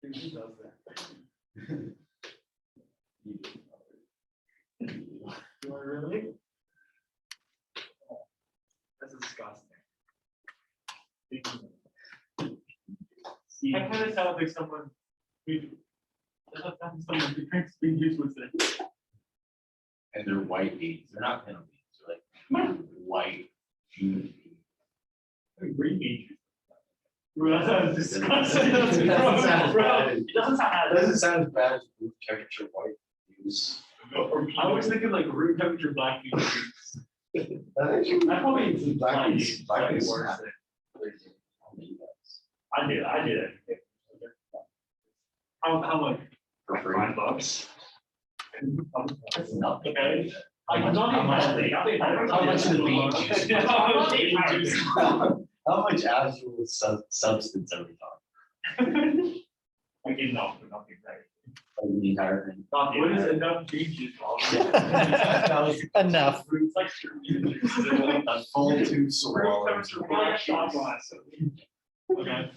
Who does that? Do I really? That's disgusting. That kind of sounds like someone who drinks bean juice would say. And they're white beans. They're not penalties. They're like white juice. Green bean juice. Bro, that sounds disgusting. It doesn't sound Bro, bad. it doesn't sound It bad. doesn't sound as bad as room temperature white juice. I was thinking like room temperature black bean juice. That actually, I probably eat some black black beans. beans. Black Like beans worse snap. than- I did it. How much? For free. $5. That's nothing. Okay. I'm not How much- even. how much is the bean juice? How much actual substance are we talking? Like enough, but nothing right. Like the entire thing. What is enough bean juice? Enough. It's like A full two room swallows. temperature black shot glass. Okay.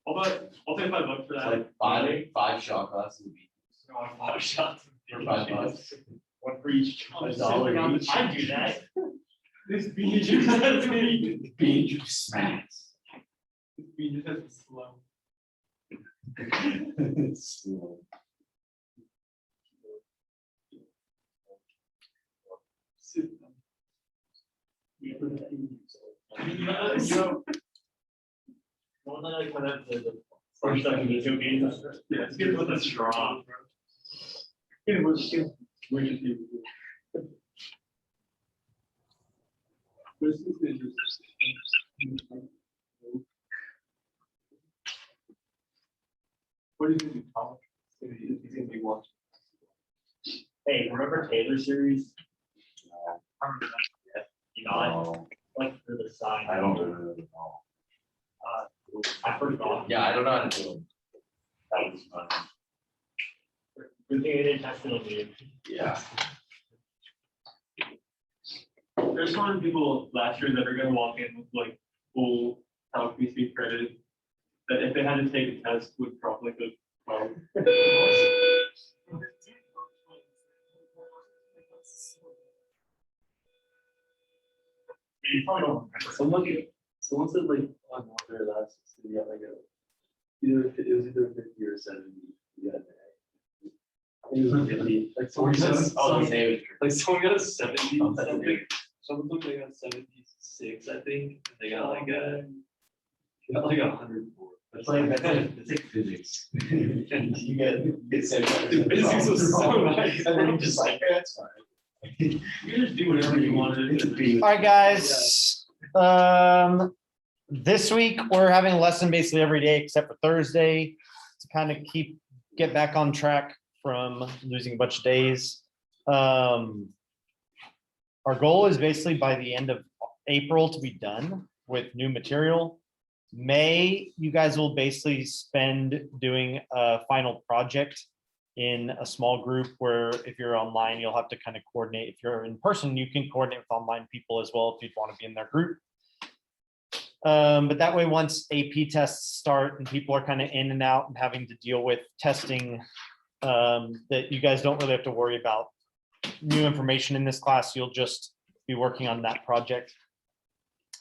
I'll take $5 for It's that. like five shot glasses of bean. No, 5 shots. For $5. One for each. $1 each. I do that. This bean juice has me. Bean juice smacks. This bean juice has me slow. Slow. One that I put up the first time you two beans. Yeah, it's good with a straw. Yeah, which is What do you think of college? He's gonna be watching. Hey, remember Taylor series? I remember that. You know, like for the sign. I don't really know. I forgot. Yeah, I don't know how to do it. That was fun. Good thing I didn't test it on you. Yeah. There's so many people last year that are gonna walk in with like full LPC credit, that if they had to take a test would drop like a 12. You probably don't remember. Someone said like on one of their last, you got like a, it was either 50 or 70. You got I think it was 50. Like someone got, like someone got a 70 something. Someone looked like they got 76, I think. And they got like a, 104. It's like physics. And you get sent. Dude, physics was so nice. And then you're just like, yeah, it's fine. You just do whatever you want to do. All right, guys. This week we're having a lesson basically every day except for Thursday to kind of get back on track from losing a bunch of days. Our goal is basically by the end of April to be done with new material. May, you guys will basically spend doing a final project in a small group where if you're online, you'll have to kind of coordinate. If you're in person, you can coordinate with online people as well if you'd want to be in their group. But that way, once AP tests start and people are kind of in and out and having to deal with testing, that you guys don't really have to worry about new information in this class. You'll just be working on that project.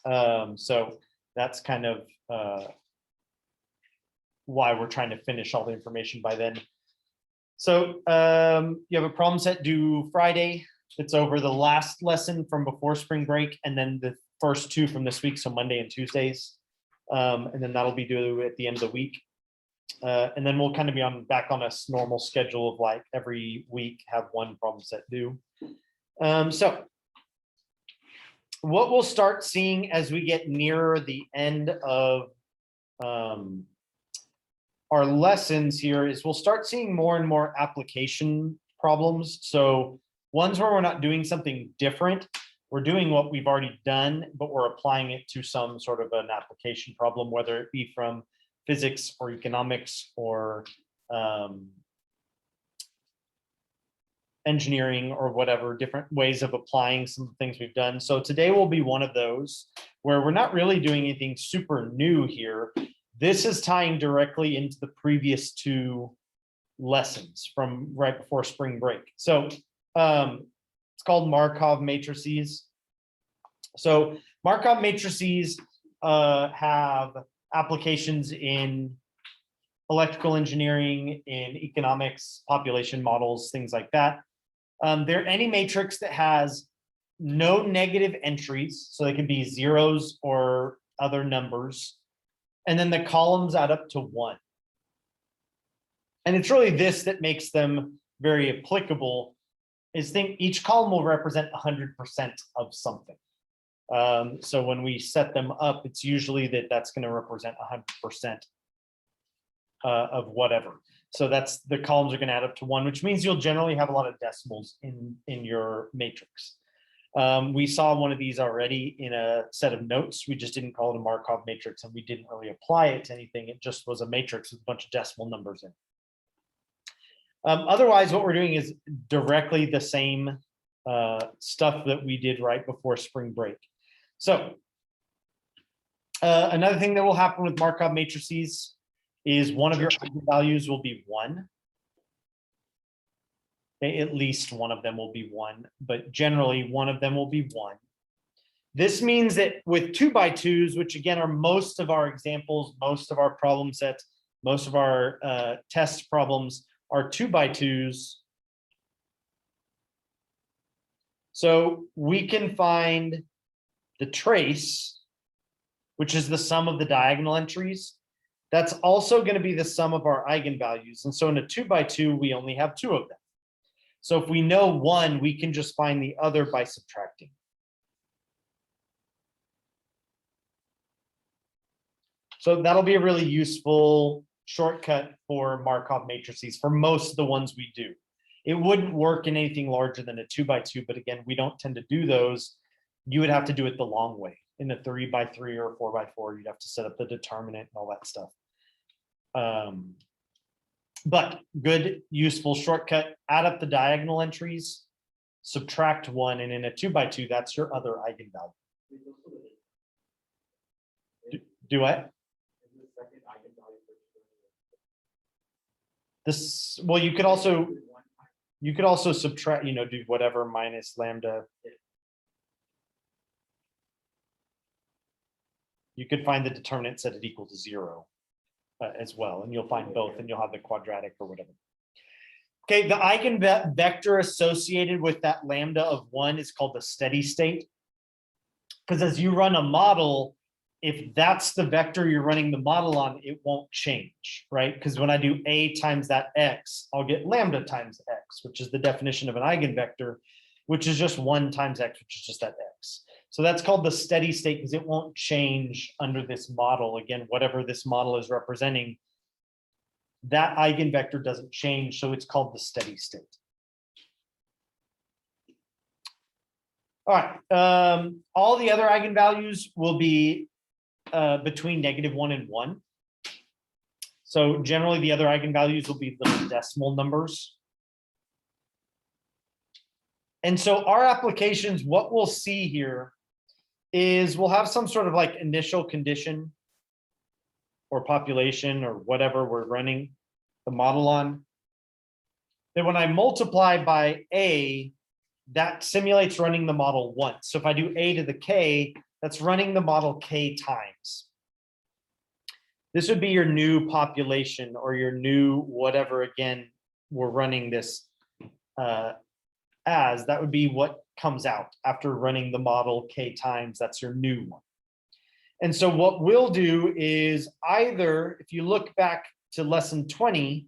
So that's kind of why we're trying to finish all the information by then. So you have a problem set due Friday. It's over the last lesson from before spring break and then the first two from this week, so Monday and Tuesdays. And then that'll be due at the end of the week. And then we'll kind of be back on a normal schedule of like every week have one problem set due. So what we'll start seeing as we get nearer the end of our lessons here is we'll start seeing more and more application problems. So ones where we're not doing something different, we're doing what we've already done, but we're applying it to some sort of an application problem, whether it be from physics or economics or engineering or whatever, different ways of applying some things we've done. So today will be one of those where we're not really doing anything super new here, This is tying directly into the previous two lessons from right before spring break. So it's called Markov matrices. So Markov matrices have applications in electrical engineering, in economics, population models, things like that. They're any matrix that has no negative entries, so they can be zeros or other numbers, and then the columns add up to 1. And it's really this that makes them very applicable, is think each column will represent 100% of something. So when we set them up, it's usually that's going to represent 100% of whatever. So that's the columns are going to add up to 1, which means you'll generally have a lot of decimals in your matrix. We saw one of these already in a set of notes. We just didn't call it a Markov matrix, and we didn't really apply it to anything. It just was a matrix with a bunch of decimal numbers in. Otherwise, what we're doing is directly the same stuff that we did right before spring break. So another thing that will happen with Markov matrices is one of your eigenvalues will be 1. Okay, at least one of them will be 1, but generally one of them will be 1. This means that with 2x2s, which again are most of our examples, most of our problem sets, most of our test problems are 2x2s. So we can find the trace, which is the sum of the diagonal entries. That's also going to be the sum of our eigenvalues. And so in a 2x2, we only have 2 of them. So if we know 1, we can just find the other by subtracting. So that'll be a really useful shortcut for Markov matrices for most of the ones we do. It wouldn't work in anything larger than a 2x2, but again, we don't tend to do those. You would have to do it the long way. In a 3x3 or 4x4, you'd have to set up the determinant and all that stuff. But good, useful shortcut, add up the diagonal entries, subtract 1, and in a 2x2, that's your other eigenvalue. Do what? This, well, you could also subtract, do whatever minus lambda. You could find the determinant set it equal to 0 as well, and you'll find both, and you'll have the quadratic or whatever. Okay, the eigenvector associated with that lambda of 1 is called the steady state. Because as you run a model, if that's the vector you're running the model on, it won't change, right? Because when I do a times that x, I'll get lambda times x, which is the definition of an eigenvector, which is just 1 times x, which is just that x. So that's called the steady state because it won't change under this model. Again, whatever this model is representing, that eigenvector doesn't change, so it's called the steady state. All right, all the other eigenvalues will be between -1 and 1. So generally the other eigenvalues will be little decimal numbers. And so our applications, what we'll see here is we'll have some sort of like initial condition or population or whatever we're running the model on. Then when I multiply by a, that simulates running the model once. So if I do a to the k, that's running the model k times. This would be your new population or your new whatever, again, we're running this as. That would be what comes out after running the model k times. That's your new one. And so what we'll do is either, if you look back to lesson 20,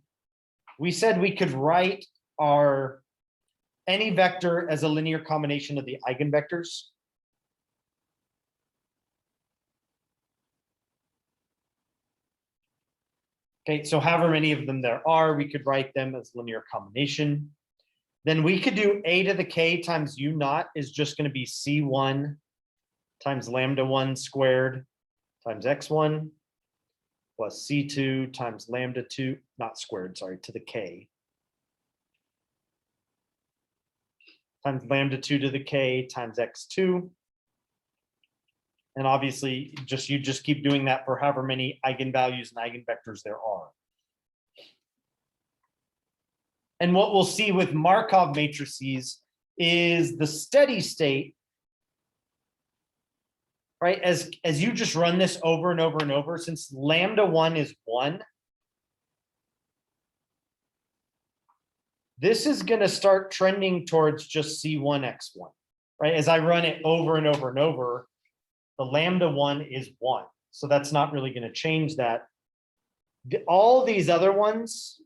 we said we could write our any vector as a linear combination of the eigenvectors. Okay, so however many of them there are, we could write them as linear combination. Then we could do a to the k times u naught is just going to be c1 times lambda 1 squared times x1 plus c2 times lambda 2, not squared, sorry, to the k, times lambda 2 to the k times x2 And obviously, you just keep doing that for however many eigenvalues and eigenvectors there are. And what we'll see with Markov matrices is the steady state, right? As you just run this over and over and over, since lambda 1 is 1, this is going to start trending towards just C1x1, right? As I run it over and over and over, the lambda 1 is 1. So that's not really going to change that. All these other ones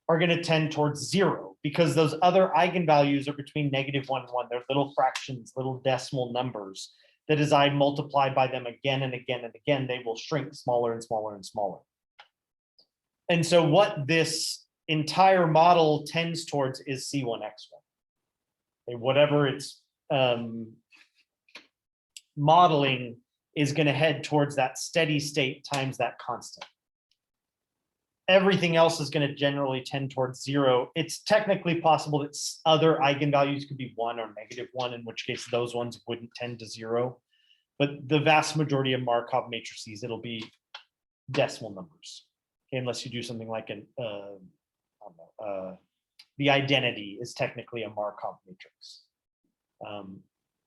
are going to tend towards 0 because those other eigenvalues are between -1 and 1. They're little fractions, little decimal numbers that as I multiply by them again and again and again, they will shrink smaller and smaller and smaller. And so what this entire model tends towards is C1x1. Okay, whatever it's modeling is going to head towards that steady state times that constant. Everything else is going to generally tend towards 0. It's technically possible that other eigenvalues could be 1 or -1, in which case those ones wouldn't tend to 0. But the vast majority of Markov matrices, it'll be decimal numbers. Okay, unless you do something like I don't know, the identity is technically a Markov matrix,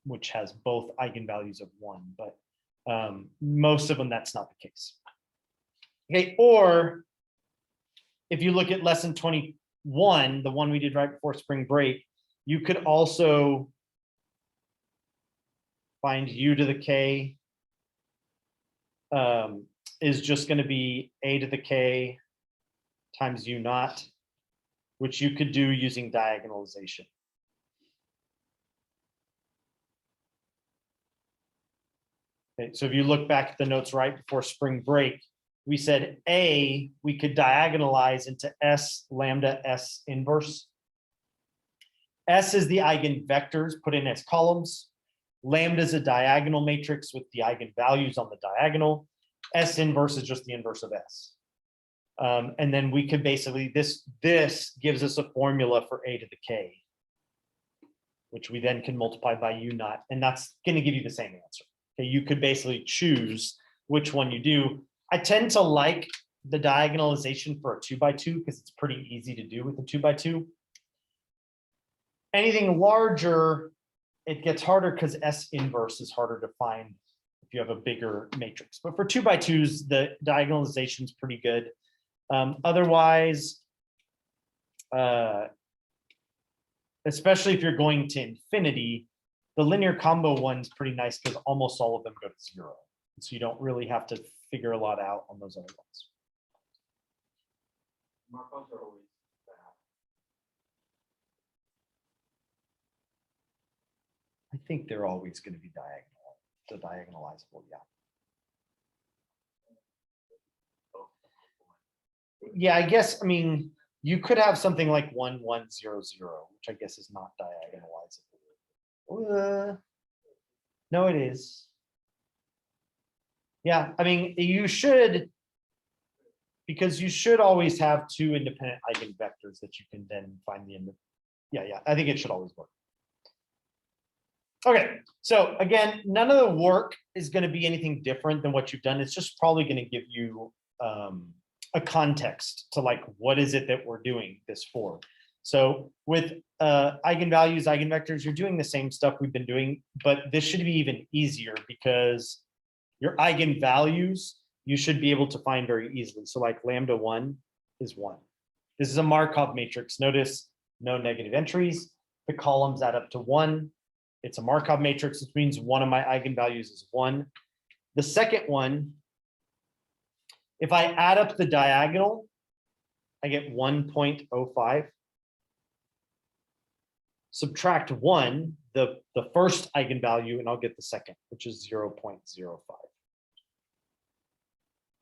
which has both eigenvalues of 1, but most of them, that's not the case. Okay, or if you look at lesson 21, the one we did right before spring break, you could also find u to the k is just going to be a to the k times u naught, which you could do using diagonalization. Okay, so if you look back at the notes right before spring break, we said A, we could diagonalize into S lambda S inverse. S is the eigenvectors put in as columns. Lambda is a diagonal matrix with the eigenvalues on the diagonal. S inverse is just the inverse of S. And then we could basically, this gives us a formula for A to the K, which we then can multiply by U naught, and that's going to give you the same answer. Okay, you could basically choose which one you do. I tend to like the diagonalization for a 2x2 because it's pretty easy to do with a 2x2. Anything larger, it gets harder because S inverse is harder to find if you have a bigger matrix. But for 2x2s, the diagonalization is pretty good. Otherwise, especially if you're going to infinity, the linear combo one's pretty nice because almost all of them go to 0. So you don't really have to figure a lot out on those other ones. Markovs are always bad. I think they're always going to be diagonalizable, yeah. Yeah, I guess, I mean, you could have something like 1, 1, 0, 0, which I guess is not diagonalizable. No, it is. Yeah, I mean, you should, because you should always have 2 independent eigenvectors that you can then find the end of. Yeah, I think it should always work. Okay, so again, none of the work is going to be anything different than what you've done. It's just probably going to give you a context to like, what is it that we're doing this for? So with eigenvalues, eigenvectors, you're doing the same stuff we've been doing, but this should be even easier because your eigenvalues, you should be able to find very easily. So like lambda 1 is 1. This is a Markov matrix. Notice no negative entries. The columns add up to 1. It's a Markov matrix, which means one of my eigenvalues is 1. The second one, if I add up the diagonal, I get 1.05. Subtract 1, the first eigenvalue, and I'll get the second, which is 0.05.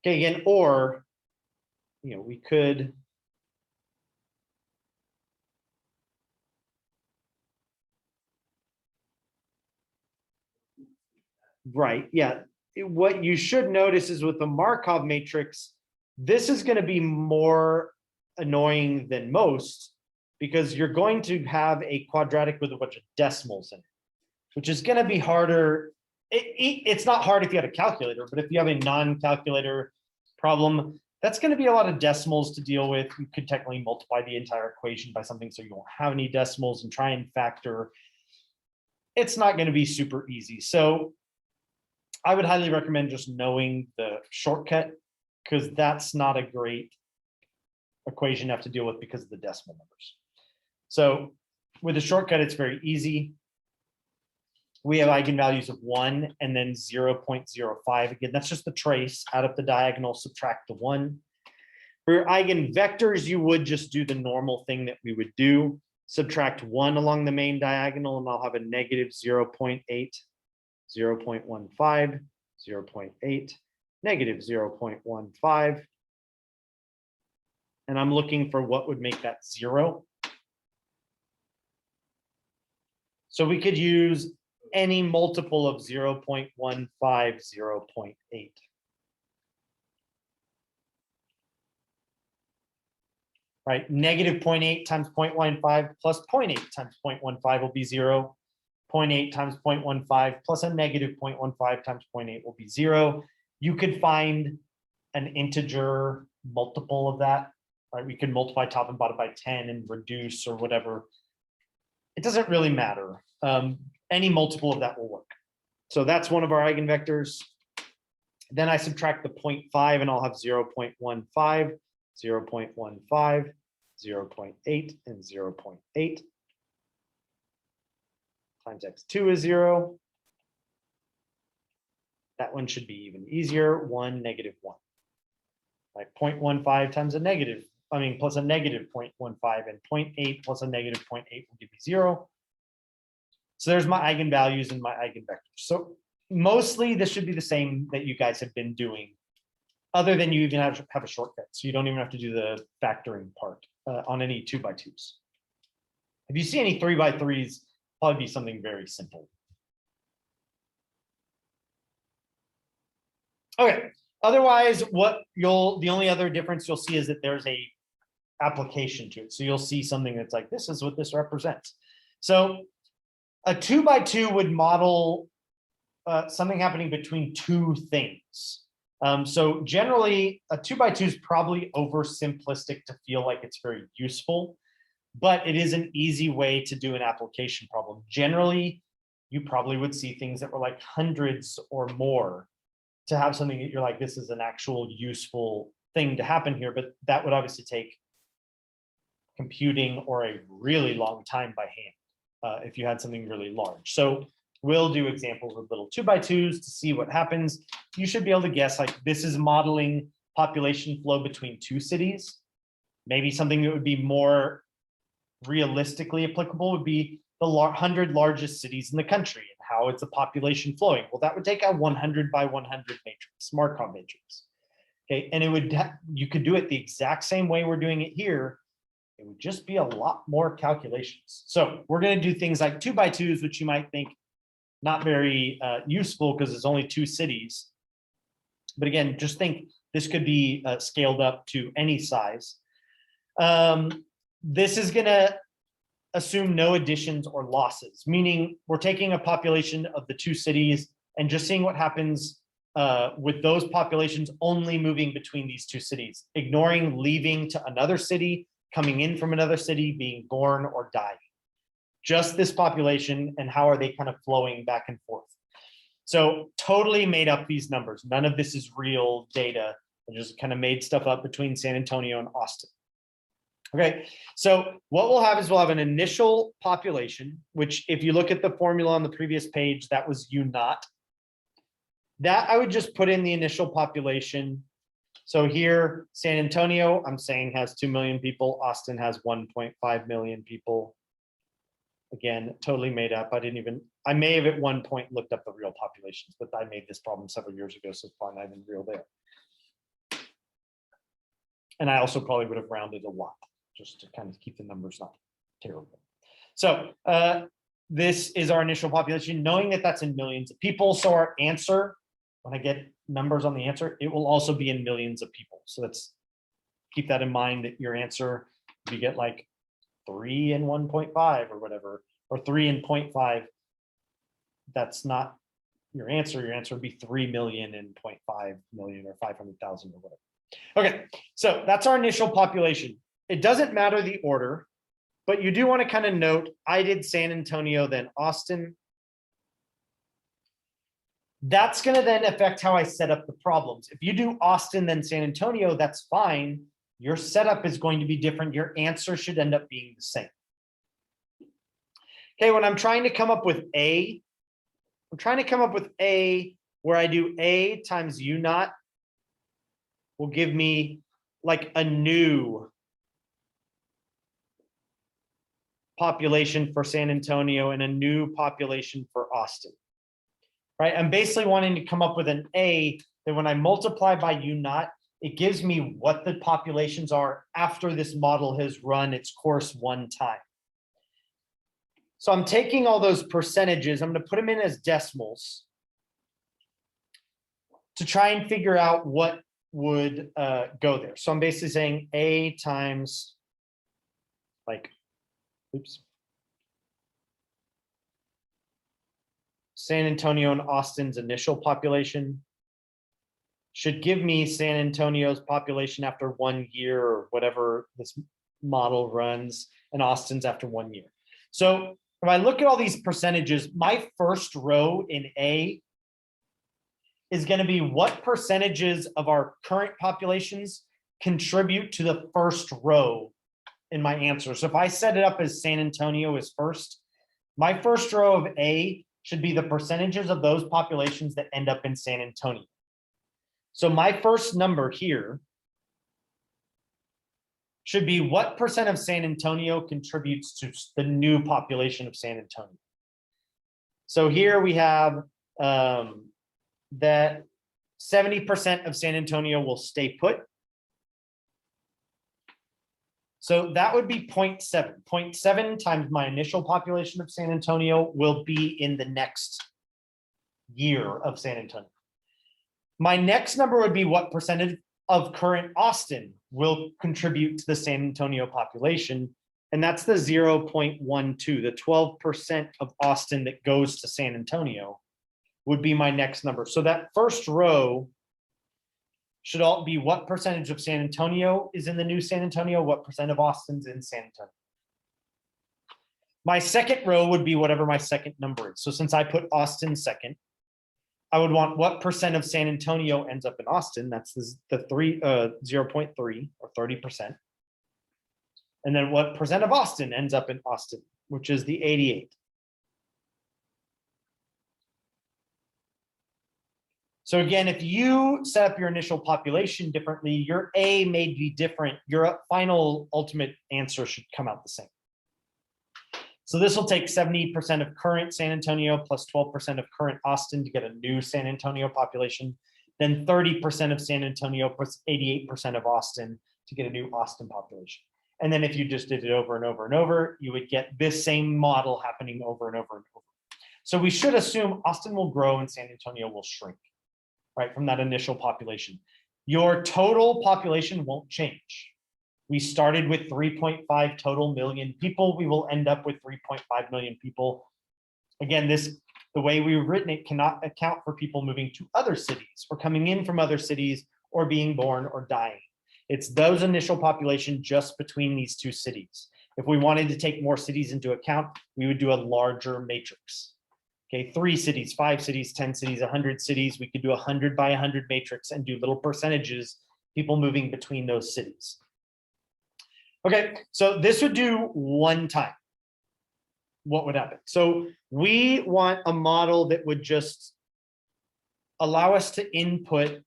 Okay, again, or, you know, we could right, yeah. What you should notice is with the Markov matrix, this is going to be more annoying than most because you're going to have a quadratic with a bunch of decimals in it. which is going to be harder. It's not hard if you have a calculator, but if you have a non-calculator problem, that's going to be a lot of decimals to deal with. You could technically multiply the entire equation by something so you won't have any decimals and try and factor. It's not going to be super easy. So I would highly recommend just knowing the shortcut, because that's not a great equation to have to deal with because of the decimal numbers. So with a shortcut, it's very easy. We have eigenvalues of 1 and then 0.05. Again, that's just the trace. Add up the diagonal, subtract the 1. For your eigenvectors, you would just do the normal thing that we would do. Subtract 1 along the main diagonal, and I'll have a negative 0.8, 0.15, 0.8, negative 0.15. And I'm looking for what would make that 0. So we could use any multiple of 0.15, 0.8. Right, negative 0.8 times 0.15 plus 0.8 times 0.15 will be 0. 0.8 times 0.15 plus a negative 0.15 times 0.8 will be 0. You could find an integer multiple of that, right? We could multiply top and bottom by 10 and reduce or whatever. It doesn't really matter. Any multiple of that will work. So that's one of our eigenvectors. Then I subtract the 0.5 and I'll have 0.15, 0.15, 0.8, and 0.8. Times x2 is 0. That one should be even easier. 1, negative 1. Like 0.15 times a negative, plus a negative 0.15, and 0.8 plus a negative 0.8 will give me 0. So there's my eigenvalues and my eigenvectors. So mostly this should be the same that you guys have been doing, other than you even have a shortcut. So you don't even have to do the factoring part on any 2x2s. If you see any 3x3s, probably be something very simple. Okay. Otherwise, the only other difference you'll see is that there's a application to it. So you'll see something that's like, this is what this represents. So a 2x2 would model something happening between two things. So generally, a 2x2 is probably oversimplistic to feel like it's very useful, but it is an easy way to do an application problem. Generally, you probably would see things that were like hundreds or more to have something that you're like, this is an actual useful thing to happen here, but that would obviously take computing or a really long time by hand if you had something really large. So we'll do examples with little 2x2s to see what happens. You should be able to guess, like, this is modeling population flow between two cities. Maybe something that would be more realistically applicable would be the 100 largest cities in the country and how it's a population flowing. Well, that would take a 100 by 100 matrix, Markov matrix. Okay, and it would you could do it the exact same way we're doing it here. It would just be a lot more calculations. So we're going to do things like 2x2s, which you might think not very useful because it's only two cities. But again, just think this could be scaled up to any size. This is going to assume no additions or losses, meaning we're taking a population of the two cities and just seeing what happens with those populations only moving between these two cities, ignoring leaving to another city, coming in from another city, being born or dying. Just this population and how are they kind of flowing back and forth. So totally made up these numbers. None of this is real data. I just kind of made stuff up between San Antonio and Austin. Okay, so what we'll have is we'll have an initial population, which if you look at the formula on the previous page, that was U naught. That I would just put in the initial population. So here, San Antonio, I'm saying has 2 million people. Austin has 1.5 million people. Again, totally made up. I may have at one point looked up the real populations, but I made this problem several years ago, so it's probably not even real there. And I also probably would have rounded a lot, just to kind of keep the numbers not terrible. So this is our initial population, knowing that that's in millions of people. So our answer, when I get numbers on the answer, it will also be in millions of people. So let's keep that in mind, that your answer, if you get like 3 and 1.5 or whatever, or 3 and 0.5, that's not your answer. Your answer would be 3 million and 0.5 million or 500,000 or whatever. Okay, so that's our initial population. It doesn't matter the order, but you do want to kind of note, I did San Antonio, then Austin. That's going to then affect how I set up the problems. If you do Austin, then San Antonio, that's fine. Your setup is going to be different. Your answer should end up being the same. Okay, when I'm trying to come up with A, I'm trying to come up with A where I do A times U naught will give me like a new population for San Antonio and a new population for Austin. Right? I'm basically wanting to come up with an A that when I multiply by U naught, it gives me what the populations are after this model has run its course one time. So I'm taking all those percentages, I'm going to put them in as decimals to try and figure out what would go there. So I'm basically saying A times like, oops, San Antonio and Austin's initial population should give me San Antonio's population after 1 year or whatever this model runs, and Austin's after 1 year. So if I look at all these percentages, my first row in A is going to be what percentages of our current populations contribute to the first row in my answer. So if I set it up as San Antonio is first, my first row of A should be the percentages of those populations that end up in San Antonio. So my first number here should be what percent of San Antonio contributes to the new population of San Antonio. So here we have that 70% of San Antonio will stay put. So that would be 0.7. 0.7 times my initial population of San Antonio will be in the next year of San Antonio. My next number would be what percentage of current Austin will contribute to the San Antonio population. And that's the 0.12, the 12% of Austin that goes to San Antonio would be my next number. So that first row should all be what percentage of San Antonio is in the new San Antonio, what percent of Austin's in San Antonio. My second row would be whatever my second number is. So since I put Austin second, I would want what percent of San Antonio ends up in Austin. That's the 0.3 or 30%. And then what percent of Austin ends up in Austin, which is the 88. So again, if you set up your initial population differently, your A may be different. Your final ultimate answer should come out the same. So this will take 70% of current San Antonio plus 12% of current Austin to get a new San Antonio population, then 30% of San Antonio plus 88% of Austin to get a new Austin population. And then if you just did it over and over and over, you would get this same model happening over and over and over. So we should assume Austin will grow and San Antonio will shrink, right, from that initial population. Your total population won't change. We started with 3.5 total million people. We will end up with 3.5 million people. Again, the way we've written it cannot account for people moving to other cities or coming in from other cities or being born or dying. It's those initial population just between these two cities. If we wanted to take more cities into account, we would do a larger matrix. Okay, 3 cities, 5 cities, 10 cities, 100 cities. We could do 100 by 100 matrix and do little percentages, people moving between those cities. Okay, so this would do one time. What would happen? So we want a model that would just allow us to input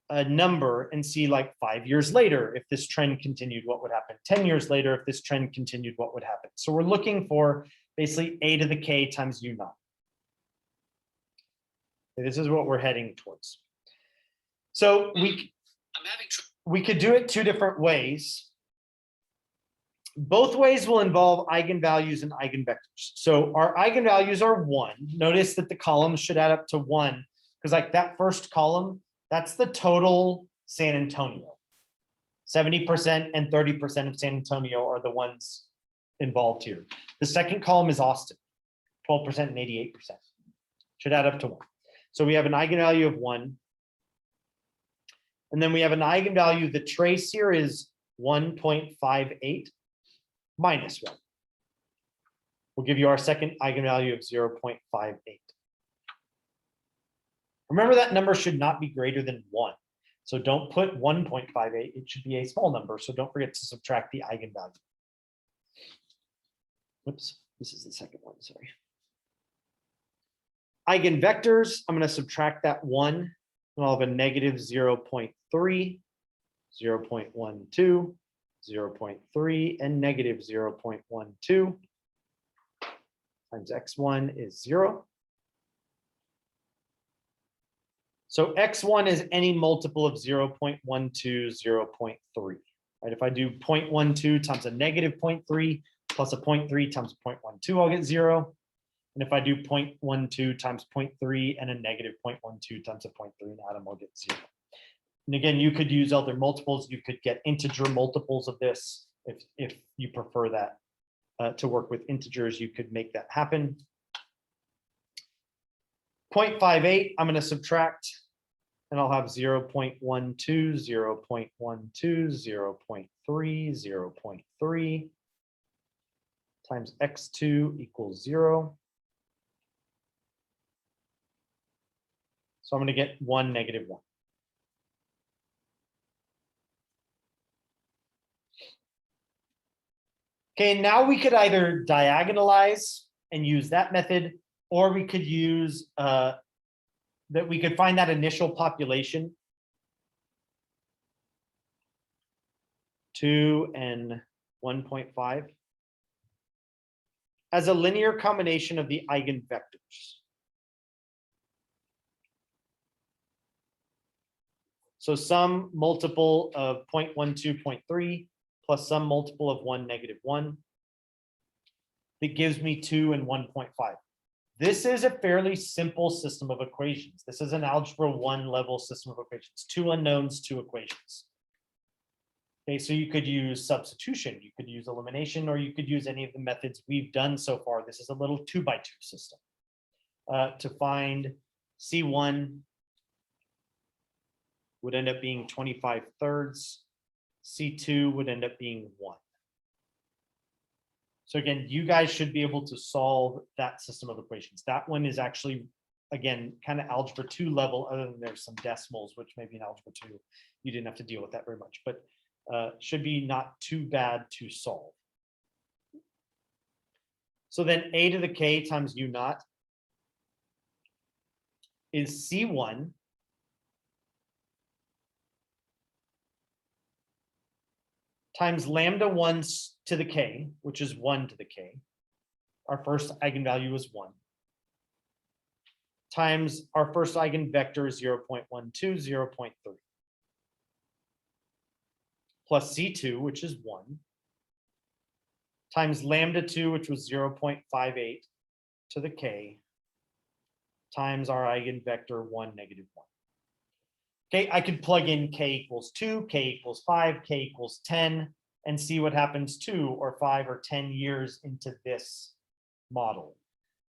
a number and see like 5 years later, if this trend continued, what would happen? 10 years later, if this trend continued, what would happen? So we're looking for basically A to the K times U naught. This is what we're heading towards. So we could do it 2 different ways. Both ways will involve eigenvalues and eigenvectors. So our eigenvalues are 1. Notice that the columns should add up to 1, because like that first column, that's the total San Antonio. 70% and 30% of San Antonio are the ones involved here. The second column is Austin, 12% and 88%. should add up to 1. So we have an eigenvalue of 1. And then we have an eigenvalue, the trace here is 1.58 minus 1. We'll give you our second eigenvalue of 0.58. Remember that number should not be greater than 1. So don't put 1.58, it should be a small number. So don't forget to subtract the eigenvalue. Whoops, this is the second one, sorry. Eigenvectors, I'm going to subtract that 1, and I'll have a negative 0.3, 0.12, 0.3, and negative 0.12 times x1 is 0. So x1 is any multiple of 0.12, 0.3. Right? If I do 0.12 times a negative 0.3 plus a 0.3 times a 0.12, I'll get 0. And if I do 0.12 times 0.3 and a negative 0.12 times a 0.3 and add them, I'll get 0. And again, you could use other multiples. You could get integer multiples of this if you prefer that to work with integers. You could make that happen. 0.58, I'm going to subtract, and I'll have 0.12, 0.12, 0.3, 0.3 times x2 equals 0. So I'm going to get 1, negative 1. Okay, now we could either diagonalize and use that method, or we could use that we could find that initial population, 2 and 1.5, as a linear combination of the eigenvectors. So some multiple of 0.12, 0.3 plus some multiple of 1, negative 1. That gives me 2 and 1.5. This is a fairly simple system of equations. This is an algebra 1 level system of equations. 2 unknowns, 2 equations. Okay, so you could use substitution, you could use elimination, or you could use any of the methods we've done so far. This is a little 2x2 system. To find C1 would end up being 25/3. C2 would end up being 1. So again, you guys should be able to solve that system of equations. That one is actually, again, kind of algebra 2 level, other than there's some decimals, which maybe in algebra 2, you didn't have to deal with that very much, but should be not too bad to solve. So then a to the k times u naught is C1 times lambda 1 to the k, which is 1 to the k. Our first eigenvalue is 1. Times our first eigenvector is 0.12, 0.3. Plus C2, which is 1. Times lambda 2, which was 0.58 to the k. Times our eigenvector 1, negative 1. Okay, I could plug in k equals 2, k equals 5, k equals 10, and see what happens 2 or 5 or 10 years into this model.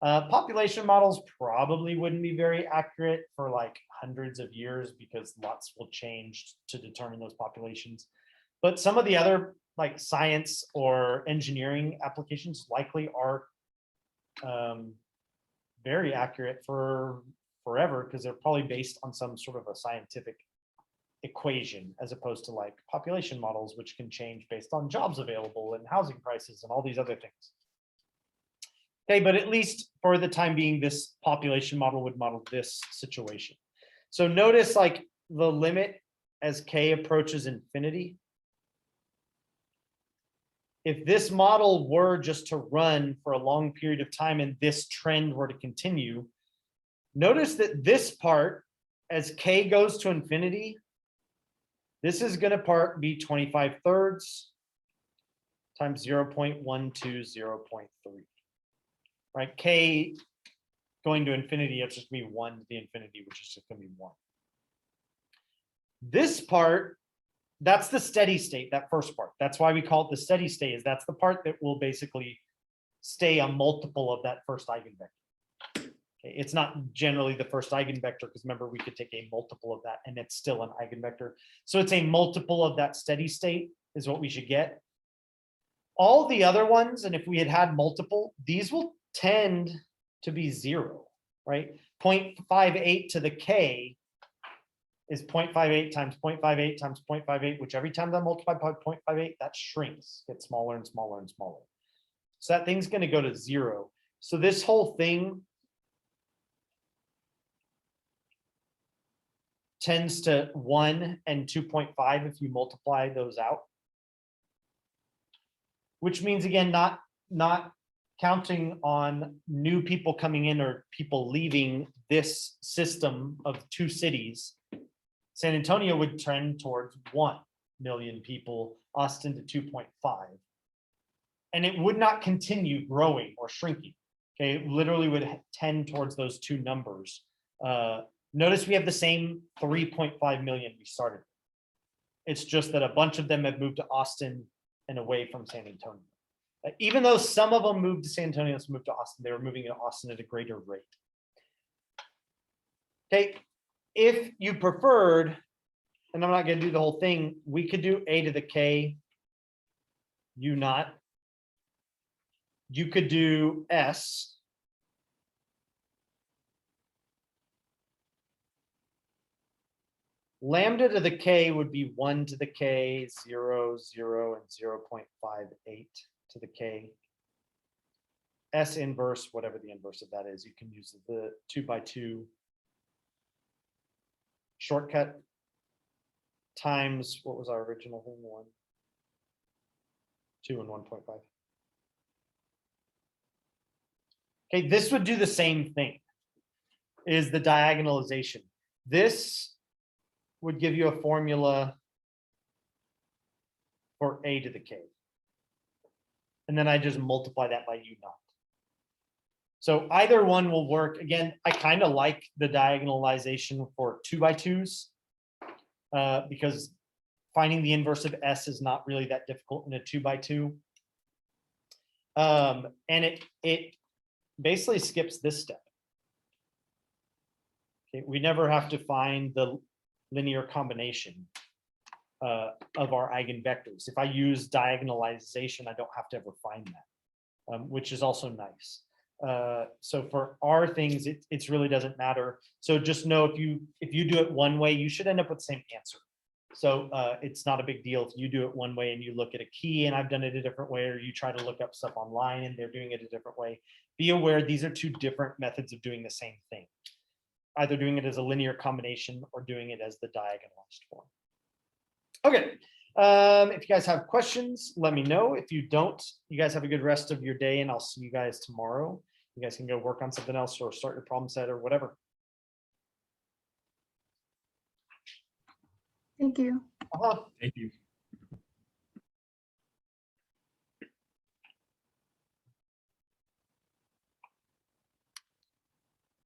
Population models probably wouldn't be very accurate for like hundreds of years because lots will change to determine those populations. But some of the other like science or engineering applications likely are very accurate for forever, because they're probably based on some sort of a scientific equation, as opposed to like population models, which can change based on jobs available and housing prices and all these other things. Okay, but at least for the time being, this population model would model this situation. So notice like the limit as k approaches infinity. If this model were just to run for a long period of time and this trend were to continue, notice that this part, as k goes to infinity, this is going to be 25/3 times 0.12, 0.3. Right? K going to infinity, it's just going to be 1 to the infinity, which is just going to be 1. This part, that's the steady state, that first part. That's why we call it the steady state, is that's the part that will basically stay a multiple of that first eigenvector. Okay, It's not generally the first eigenvector, because remember, we could take a multiple of that and it's still an eigenvector. So it's a multiple of that steady state is what we should get. All the other ones, and if we had multiple, these will tend to be 0, right? 0.58 to the k is 0.58 times 0.58 times 0.58, which every time that multiplied by 0.58, that shrinks, gets smaller and smaller and smaller. So that thing's going to go to 0. So this whole thing tends to 1 and 2.5 if you multiply those out. Which means, again, not counting on new people coming in or people leaving this system of 2 cities, San Antonio would trend towards 1 million people, Austin to 2.5. And it would not continue growing or shrinking. Okay, it literally would tend towards those 2 numbers. Notice we have the same 3.5 million we started. It's just that a bunch of them have moved to Austin and away from San Antonio. Even though some of them moved to San Antonio, some moved to Austin, they were moving to Austin at a greater rate. Okay, if you preferred, and I'm not going to do the whole thing, we could do a to the k u naught. You could do s. Lambda to the k would be 1 to the k, 0, 0, and 0.58 to the k. S inverse, whatever the inverse of that is, you can use the 2x2 shortcut times, what was our original thing? 1, 2, and 1.5. Okay, this would do the same thing, is the diagonalization. This would give you a formula for a to the k. And then I just multiply that by u naught. So either one will work. Again, I kind of like the diagonalization for 2x2s because finding the inverse of s is not really that difficult in a 2x2. And it basically skips this step. Okay, we never have to find the linear combination of our eigenvectors. If I use diagonalization, I don't have to ever find that, which is also nice. So for our things, it really doesn't matter. So just know if you do it one way, you should end up with the same answer. So it's not a big deal if you do it one way and you look at a key and I've done it a different way, or you try to look up stuff online and they're doing it a different way. Be aware these are 2 different methods of doing the same thing. Either doing it as a linear combination or doing it as the diagonalized form. Okay, if you guys have questions, let me know. If you don't, you guys have a good rest of your day and I'll see you guys tomorrow. You guys can go work on something else or start your problem set or whatever. Thank you. Uh-huh. Thank you.